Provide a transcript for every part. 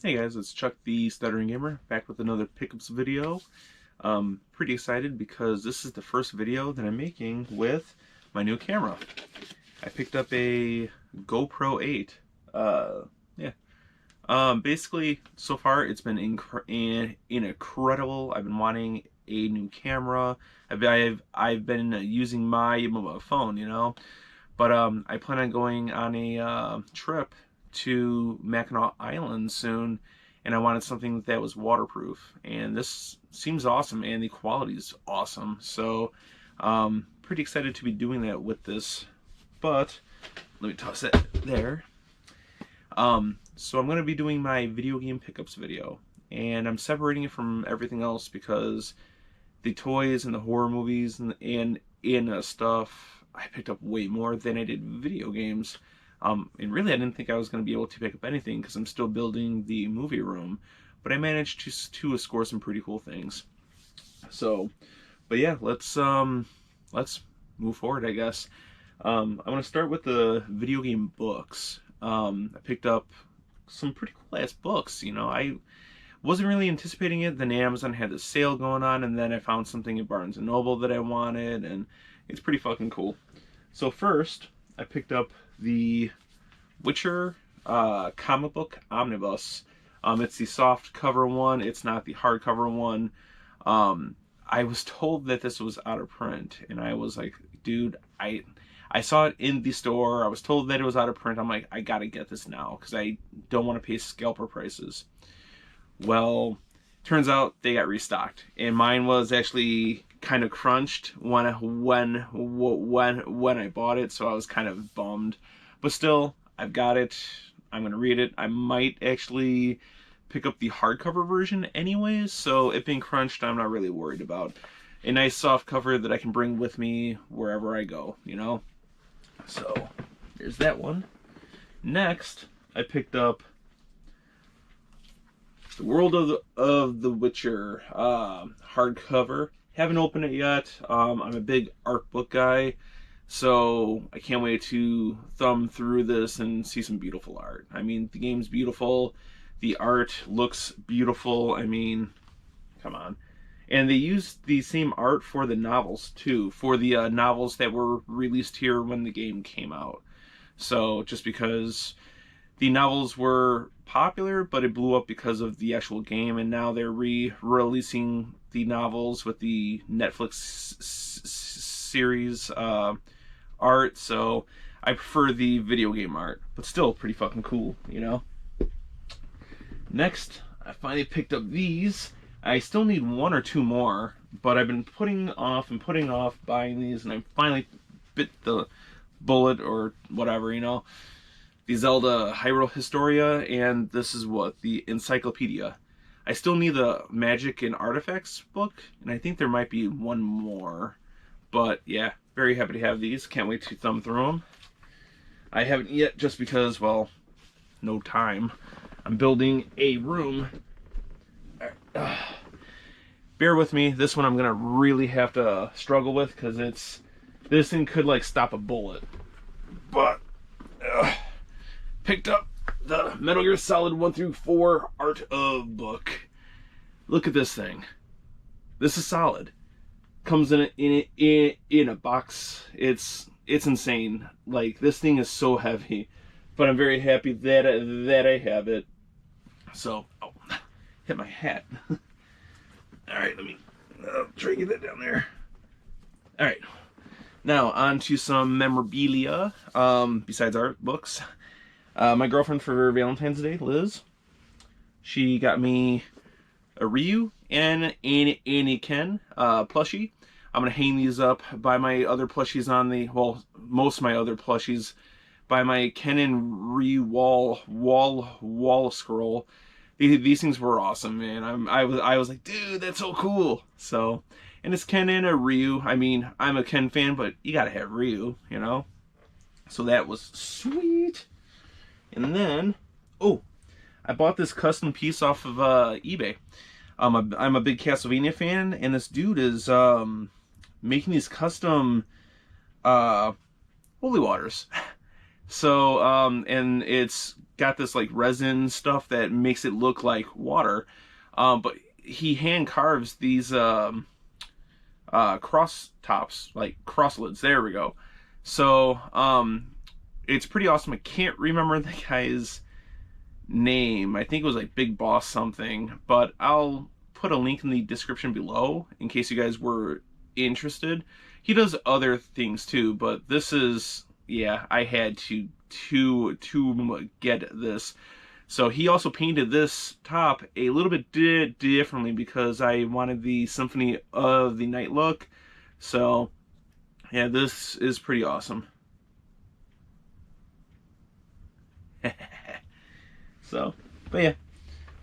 Hey guys, it's Chuck the Stuttering Gamer back with another pickups video. Pretty excited because this is the first video that I'm making with my new camera. I picked up a GoPro 8. Yeah. Basically, so far it's been incredible. I've been wanting a new camera. I've been using my mobile phone, you know, but I plan on going on a trip to Mackinac Island soon, and I wanted something that was waterproof, and this seems awesome and the quality is awesome, so pretty excited to be doing that with this. But let me toss that there. So I'm going to be doing my video game pickups video, and I'm separating it from everything else because the toys and the horror movies and stuff I picked up way more than I did video games. And really I didn't think I was going to be able to pick up anything because I'm still building the movie room, but I managed to score some pretty cool things. So, but yeah, let's move forward, I guess. I'm going to start with the video game books. I picked up some pretty cool ass books, you know. I wasn't really anticipating it. Then Amazon had the sale going on, and then I found something at Barnes & Noble that I wanted, and it's pretty fucking cool. So first, I picked up the Witcher comic book omnibus. It's the soft cover one. It's not the hardcover one. I was told that this was out of print, and I was like, dude, I saw it in the store. I was told that it was out of print. I'm like, I gotta get this now because I don't want to pay scalper prices. Well, turns out they got restocked, and mine was actually kind of crunched when I bought it, so I was kind of bummed. But still, I've got it. I'm gonna read it. I might actually pick up the hardcover version anyways, so it being crunched, I'm not really worried about. A nice soft cover that I can bring with me wherever I go, you know? So, there's that one. Next, I picked up The World of the Witcher hardcover. Haven't opened it yet. I'm a big art book guy, so I can't wait to thumb through this and see some beautiful art. I mean, the game's beautiful. The art looks beautiful. I mean, come on. And they used the same art for the novels, too, for the novels that were released here when the game came out. So, just because the novels were popular, but it blew up because of the actual game, and now they're re-releasing the novels with the Netflix series art, so I prefer the video game art, but still pretty fucking cool, you know? Next, I finally picked up these. I still need one or two more, but I've been putting off buying these, and I finally bit the bullet or whatever, you know? The Zelda Hyrule Historia, and this is what? The Encyclopedia. I still need the Magic and Artifacts book, and I think there might be one more. But yeah, very happy to have these. Can't wait to thumb through them. I haven't yet just because, well, no time. I'm building a room. Bear with me. This one I'm going to really have to struggle with because this thing could like stop a bullet. But picked up the Metal Gear Solid 1 through 4 art of book. Look at this thing. This is solid. Comes in a box. It's insane. Like, this thing is so heavy, but I'm very happy that I have it. So, oh, hit my hat. All right, let me try to get that down there. All right, now on to some memorabilia. Besides art books. My girlfriend for Valentine's Day, Liz, she got me a Ryu and a Ken plushie. I'm going to hang these up by my other plushies on the, well, most of my other plushies by my Ken and Ryu wall scroll. These things were awesome, man. I was like, dude, that's so cool. So, and it's Ken and a Ryu. I mean, I'm a Ken fan, but you got to have Ryu, you know? So that was sweet. And then, oh, I bought this custom piece off of eBay. I'm a big Castlevania fan, and this dude is making these custom holy waters. So, and it's got this like resin stuff that makes it look like water. But he hand carves these cross tops, like cross lids. There we go. So, it's pretty awesome. I can't remember the guy's name. I think it was like Big Boss something, but I'll put a link in the description below in case you guys were interested. He does other things too, but this is, yeah, I had to get this. So he also painted this top a little bit differently because I wanted the Symphony of the Night look. So yeah, this is pretty awesome. So, but yeah,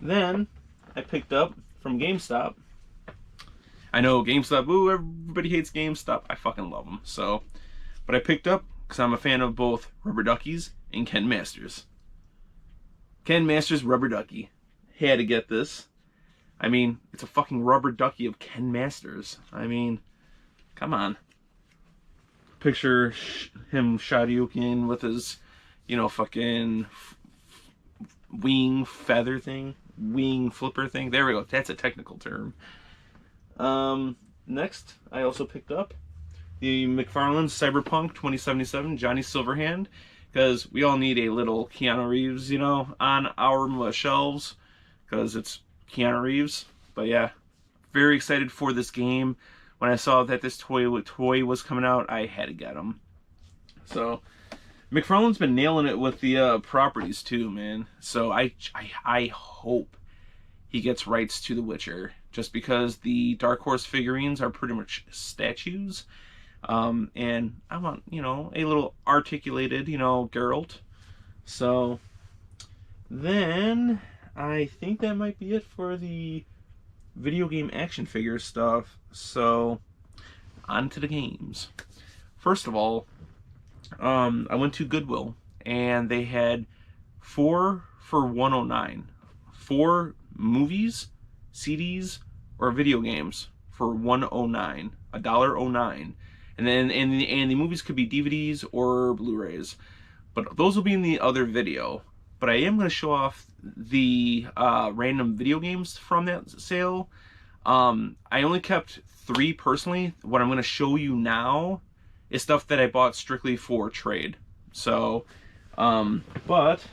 then I picked up from GameStop. I know GameStop, ooh, everybody hates GameStop. I fucking love them. So, but I picked up because I'm a fan of both Rubber Duckies and Ken Masters. Ken Masters Rubber Ducky. Had to get this. I mean, it's a fucking rubber ducky of Ken Masters. I mean, come on. Picture him Shoryuken with his, you know, fucking wing feather thing. Wing flipper thing. There we go. That's a technical term. Next, I also picked up the McFarlane Cyberpunk 2077 Johnny Silverhand, because we all need a little Keanu Reeves, you know, on our shelves, because it's Keanu Reeves. But yeah, very excited for this game. When I saw that this toy was coming out, I had to get him. So McFarlane's been nailing it with the properties too, man. So I hope he gets rights to The Witcher, just because the Dark Horse figurines are pretty much statues. And I want, you know, a little articulated, you know, Geralt. So then I think that might be it for the video game action figure stuff. So on to the games. First of all, I went to Goodwill and they had 4 for $109. 4 movies, CDs, or video games for $109, $1.09. And then the movies could be DVDs or Blu-rays, but those will be in the other video. But I am going to show off the random video games from that sale. I only kept 3 personally. What I'm going to show you now is stuff that I bought strictly for trade. So, but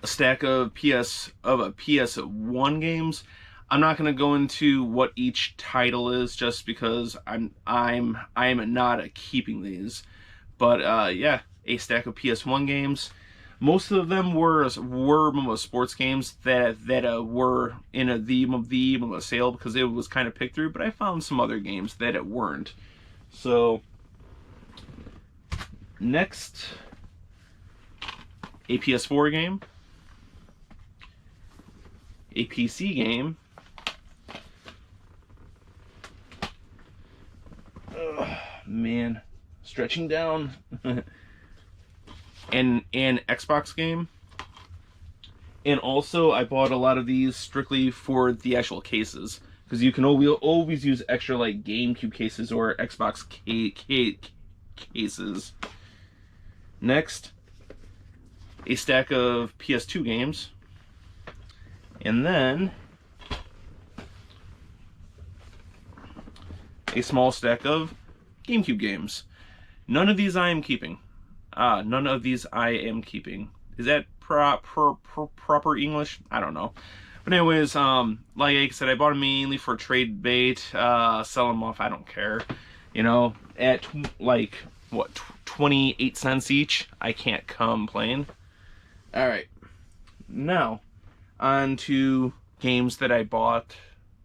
a stack of PS1 games. I'm not going to go into what each title is, just because I'm not keeping these. But yeah, a stack of PS1 games. Most of them were sports games that were in the sale, because it was kind of picked through. But I found some other games that it weren't. So next, a PS4 game, a PC game. Man, stretching down. and an Xbox game. And also I bought a lot of these strictly for the actual cases, because you can always use extra like GameCube cases or Xbox cases. Next, a stack of PS2 games. And then a small stack of GameCube games. None of these I am keeping. None of these I am keeping. Is that proper English? I don't know. But anyways, like I said, I bought them mainly for trade bait. Sell them off, I don't care. You know, at like, what, 28 cents each? I can't complain. Alright. Now, on to games that I bought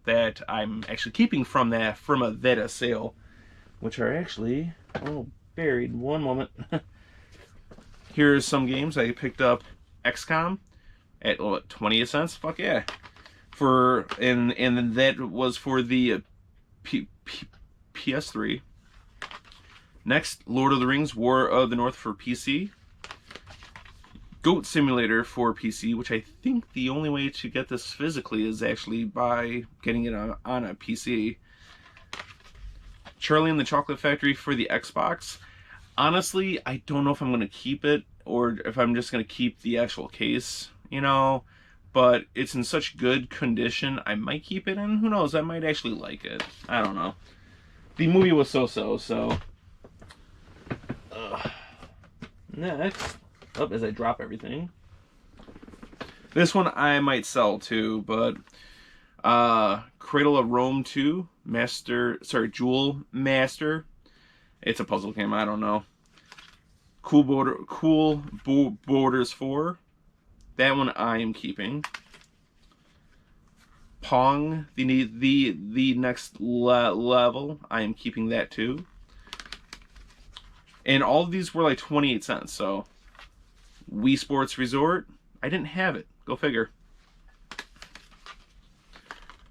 that I'm actually keeping from a sale, which are actually buried. One moment. Here's some games I picked up. XCOM at what, 28 cents? Fuck yeah. And then that was for the PS3. Next, Lord of the Rings War of the North for PC. Goat Simulator for PC, which I think the only way to get this physically is actually by getting it on a PC. Charlie and the Chocolate Factory for the Xbox. Honestly, I don't know if I'm going to keep it or if I'm just going to keep the actual case, you know, but it's in such good condition, I might keep it, and who knows, I might actually like it. I don't know. The movie was so-so, so. Next, up as I drop everything. This one I might sell too, but Cradle of Rome 2, Jewel Master. It's a puzzle game, I don't know. Cool Borders 4. That one I am keeping. Pong, the next level, I am keeping that too. And all of these were like 28 cents, so. Wii Sports Resort, I didn't have it. Go figure.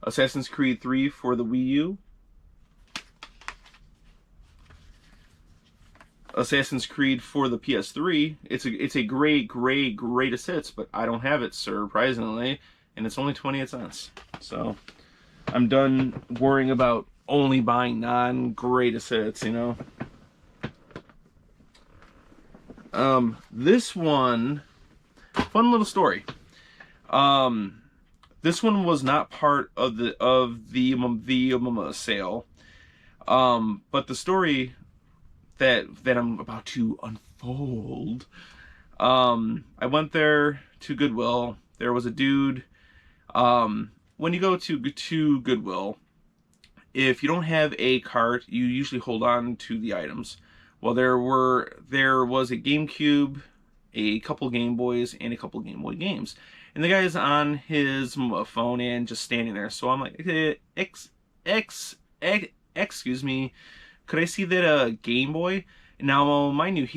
Assassin's Creed 3 for the Wii U. Assassin's Creed for the PS3. It's a greatest hits, but I don't have it, surprisingly, and it's only 28 cents. So I'm done worrying about only buying non-greatest hits, you know. This one, fun little story. This one was not part of the sale. But the story that I'm about to unfold. I went there to Goodwill. There was a dude. When you go to Goodwill, if you don't have a cart, you usually hold on to the items. Well, there was a GameCube, a couple Game Boys, and a couple Game Boy games. And the guy's on his phone and just standing there. So I'm like, excuse me, could I see that Game Boy? Now, mind you,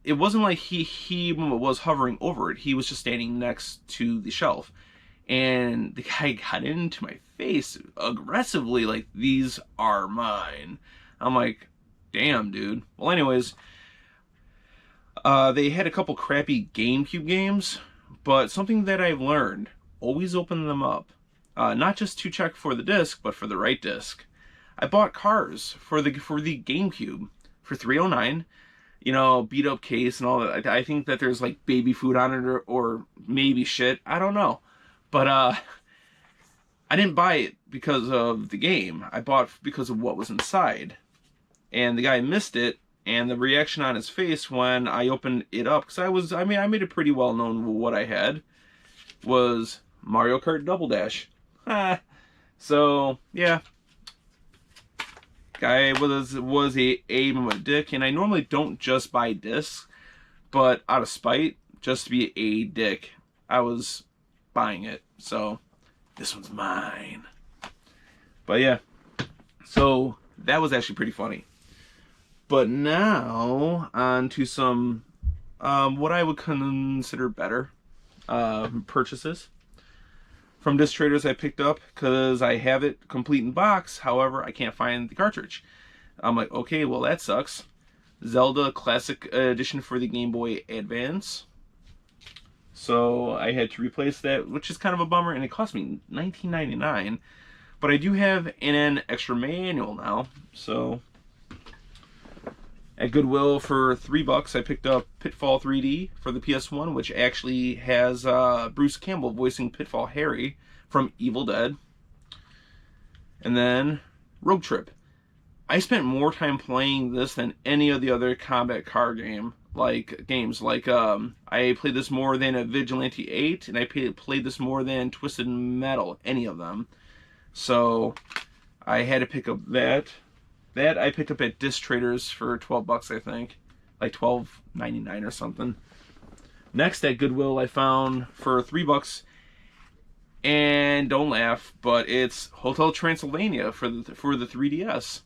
it wasn't like he was hovering over it. He was just standing next to the shelf. And the guy got into my face aggressively, like, these are mine. I'm like, damn, dude. Well, anyways, they had a couple crappy GameCube games, but something that I've learned, always open them up. Not just to check for the disc, but for the right disc. I bought Cars for the GameCube for $309, you know, beat up case and all that. I think that there's like baby food on it or maybe shit. I don't know. But I didn't buy it because of the game. I bought it because of what was inside. And the guy missed it, and the reaction on his face when I opened it up, because I made it pretty well known what I had, was Mario Kart Double Dash. So, yeah. Guy was a dick, and I normally don't just buy discs, but out of spite, just to be a dick, I was buying it. So, this one's mine. But yeah, so that was actually pretty funny. But now, on to some, what I would consider better purchases. From Disc Traders I picked up, because I have it complete in box, however, I can't find the cartridge. I'm like, okay, well that sucks. Zelda Classic Edition for the Game Boy Advance. So I had to replace that, which is kind of a bummer, and it cost me $19.99. But I do have an extra manual now, so at Goodwill for $3, I picked up Pitfall 3D for the PS1, which actually has Bruce Campbell voicing Pitfall Harry from Evil Dead. And then Rogue Trip. I spent more time playing this than any of the other combat car games. I played this more than a Vigilante 8, and I played this more than Twisted Metal, any of them. So I had to pick up that. That I picked up at Disc Traders for $12, I think. Like $12.99 or something. Next at Goodwill I found for $3. And don't laugh, but it's Hotel Transylvania for the 3DS.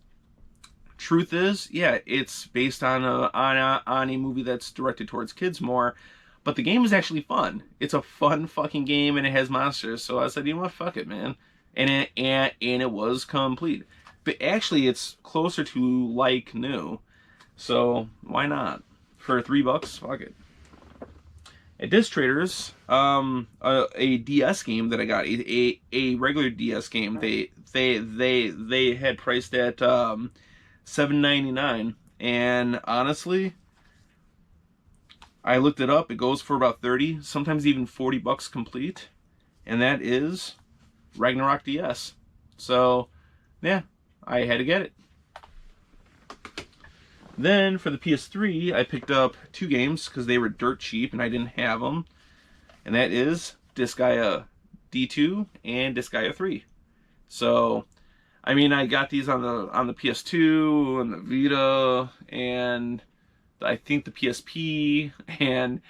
Truth is, yeah, it's based on a movie that's directed towards kids more, but the game is actually fun. It's a fun fucking game, and it has monsters. So I said, you know what, fuck it, man. And it was complete. But actually, it's closer to like new, so why not? For $3, fuck it. At Disc Traders, a DS game that I got, a regular DS game, they had priced at $7.99. And honestly, I looked it up. It goes for about 30, sometimes even 40 bucks complete. And that is Ragnarok DS. So, yeah, I had to get it. Then for the PS3, I picked up 2 games because they were dirt cheap and I didn't have them. And that is Disgaea D2 and Disgaea 3. So, I mean, I got these on the PS2 and the Vita and I think the PSP, and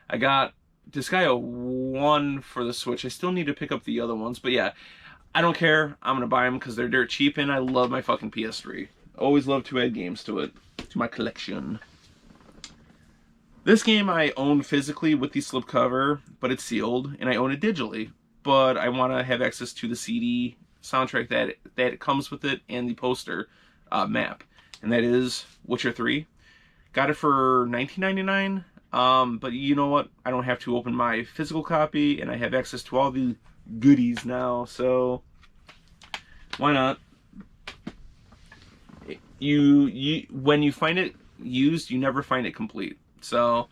I got Disgaea 1 for the Switch. I still need to pick up the other ones, but yeah, I don't care. I'm gonna buy them because they're dirt cheap, and I love my fucking PS3. Always love to add games to it, to my collection. This game I own physically with the slipcover, but it's sealed, and I own it digitally. But I want to have access to the CD soundtrack that comes with it and the poster map, and that is Witcher 3. Got it for $19.99, but you know what? I don't have to open my physical copy, and I have access to all the goodies now, so why not? When you find it used, you never find it complete. So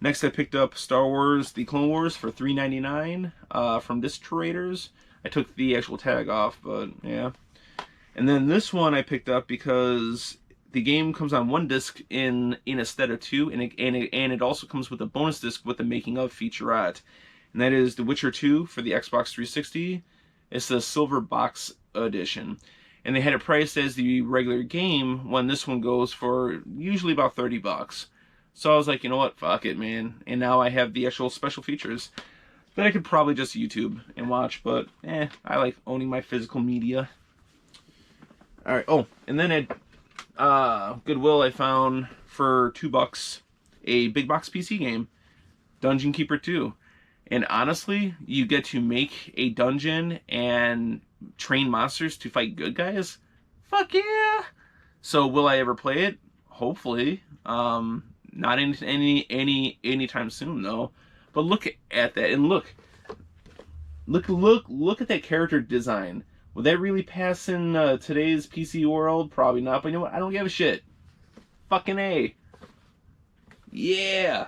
next I picked up Star Wars The Clone Wars for $3.99 from Disc Traders. I took the actual tag off, but yeah. And then this one I picked up because the game comes on one disc instead of 2, and it also comes with a bonus disc with the making of featurette, and that is The Witcher 2 for the Xbox 360. It's the silver box edition, and they had it priced as the regular game when this one goes for usually about 30 bucks. So I was like, you know what, fuck it, man. And now I have the actual special features that I could probably just YouTube and watch, but I like owning my physical media. All right. Oh, and then at Goodwill I found for $2 a big box PC game, Dungeon Keeper 2. And honestly, you get to make a dungeon and train monsters to fight good guys. Fuck yeah! So will I ever play it? Hopefully. Not anytime soon though. But look at that, and look at that character design. Would that really pass in today's PC world? Probably not, but you know what? I don't give a shit. Fucking A. Yeah.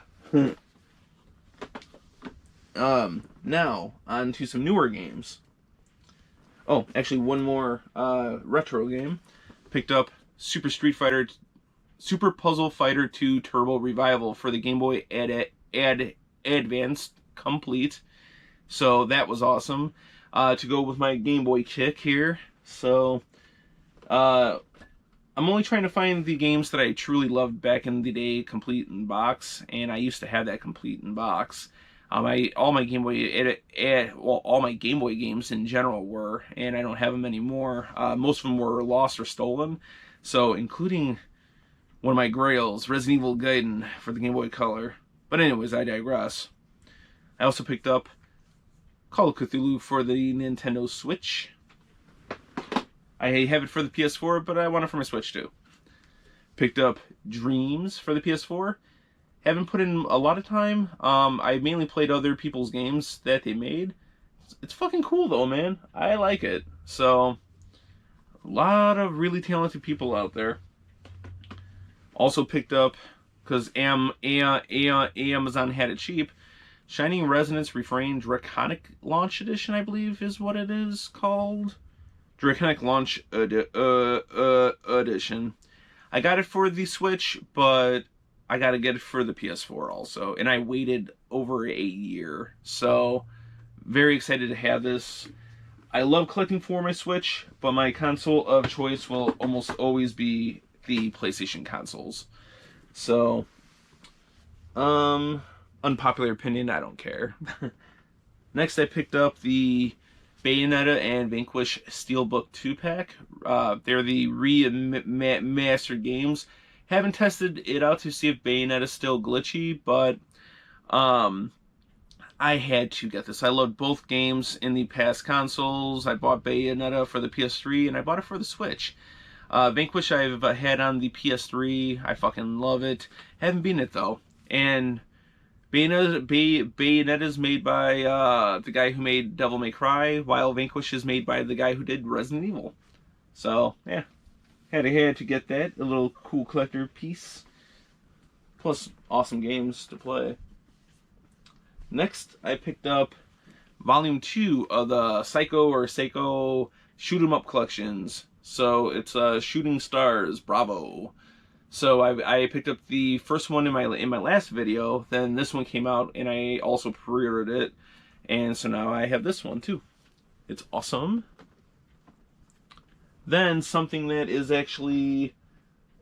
Now, on to some newer games. Oh, actually one more retro game. Picked up Super Puzzle Fighter 2 Turbo Revival for the Game Boy Advance Complete. So that was awesome. To go with my Game Boy kick here. So, I'm only trying to find the games that I truly loved back in the day, complete in box, and I used to have that complete in box. All my Game Boy all my Game Boy games in general were, and I don't have them anymore. Most of them were lost or stolen. So, including one of my grails, Resident Evil Gaiden for the Game Boy Color. But anyways, I digress. I also picked up Call of Cthulhu for the Nintendo Switch. I have it for the PS4, but I want it for my Switch too. Picked up Dreams for the PS4. Haven't put in a lot of time. I mainly played other people's games that they made. It's fucking cool though, man. I like it. So, a lot of really talented people out there. Also picked up, because Amazon had it cheap, Shining Resonance Refrain Draconic Launch Edition, I believe is what it is called. Draconic Launch Edition. I got it for the Switch, but I gotta get it for the PS4 also. And I waited over a year. So, very excited to have this. I love collecting for my Switch, but my console of choice will almost always be the PlayStation consoles. So, unpopular opinion, I don't care. Next, I picked up the Bayonetta and Vanquish Steelbook 2-pack. They're the remastered games. Haven't tested it out to see if Bayonetta's still glitchy, but I had to get this. I loved both games in the past consoles. I bought Bayonetta for the PS3, and I bought it for the Switch. Vanquish I've had on the PS3. I fucking love it. Haven't beaten it, though. And Bayonetta is made by the guy who made Devil May Cry, while Vanquish is made by the guy who did Resident Evil. So, yeah. had to get that, a little cool collector piece. Plus, awesome games to play. Next, I picked up Volume 2 of the Seiko Shoot 'em Up collections. So it's Shooting Stars Bravo. So I picked up the first one in my last video. Then this one came out, and I also pre-ordered it, and so now I have this one too. It's awesome. Then something that is actually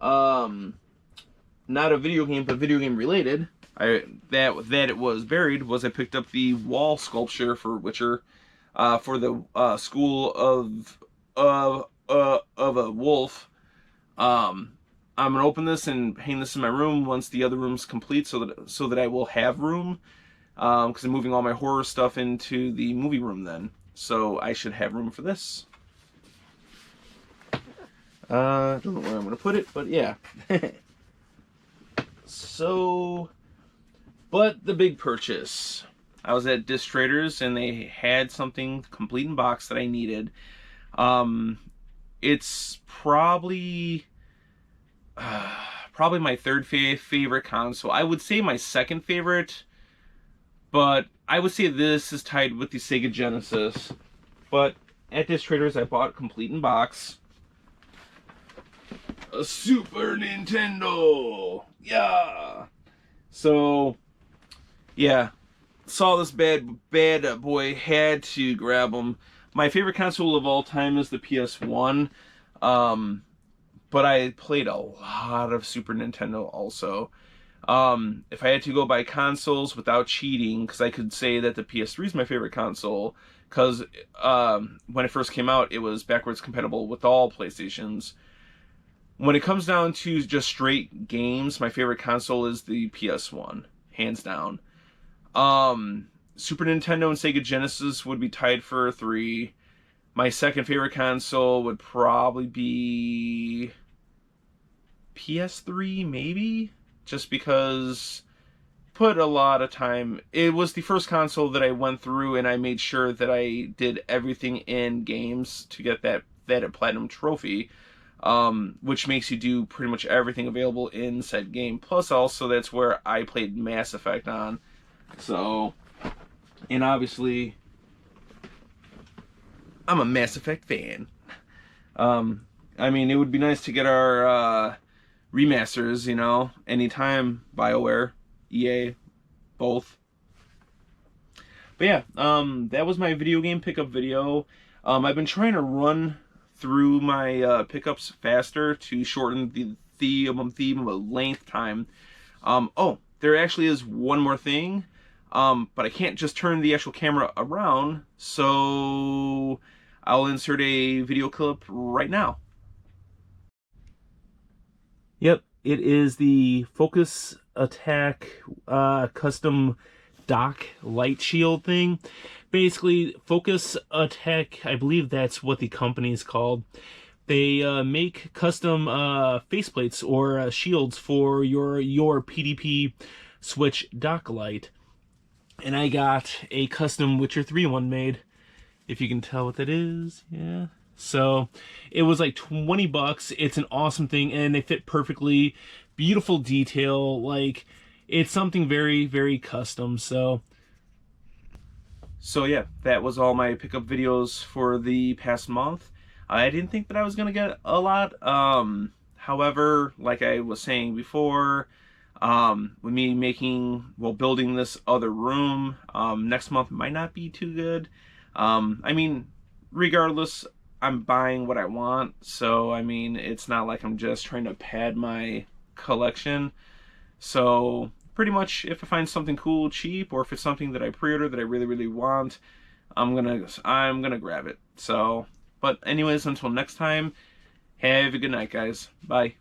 not a video game, but video game related. That it was buried was I picked up the wall sculpture for Witcher, for the School of a Wolf. I'm gonna open this and hang this in my room once the other room's complete, so that I will have room, because I'm moving all my horror stuff into the movie room then, so I should have room for this. I don't know where I'm gonna put it, but yeah. So, but the big purchase. I was at Disc Traders and they had something complete in box that I needed. It's probably my third favorite console. I would say my second favorite, but I would say this is tied with the Sega Genesis. But at Disc Traders I bought complete in box a Super Nintendo. Yeah. So, yeah, saw this bad boy, had to grab them. My favorite console of all time is the PS1, but I played a lot of Super Nintendo also. If I had to go by consoles without cheating, because I could say that the PS3 is my favorite console, because when it first came out, it was backwards compatible with all PlayStations. When it comes down to just straight games, my favorite console is the PS1, hands down. Super Nintendo and Sega Genesis would be tied for 3. My second favorite console would probably be PS3, maybe? Just because put a lot of time. It was the first console that I went through and I made sure that I did everything in games to get that platinum trophy. Which makes you do pretty much everything available in said game. Plus, also, that's where I played Mass Effect on. So, and obviously, I'm a Mass Effect fan. I mean, it would be nice to get our remasters, you know, anytime. BioWare, EA, both. But yeah, that was my video game pickup video. I've been trying to run through my pickups faster to shorten the theme of length time. Oh, there actually is one more thing, but I can't just turn the actual camera around, so I'll insert a video clip right now. Yep, it is the Focus Attack custom dock light shield thing. Basically, Focus Attack, I believe that's what the company is called. They make custom faceplates or shields for your PDP Switch dock light. And I got a custom Witcher 3 one made, if you can tell what that is. Yeah. So it was like 20 bucks. It's an awesome thing, and they fit perfectly. Beautiful detail. Like, it's something very, very custom. So yeah, that was all my pickup videos for the past month. I didn't think that I was gonna get a lot. However, like I was saying before, with me building this other room, next month might not be too good. I mean, regardless, I'm buying what I want, so I mean, it's not like I'm just trying to pad my collection. So pretty much, if I find something cool cheap, or if it's something that I pre-order that I really, really want, I'm gonna grab it. So, but anyways, until next time, have a good night, guys. Bye.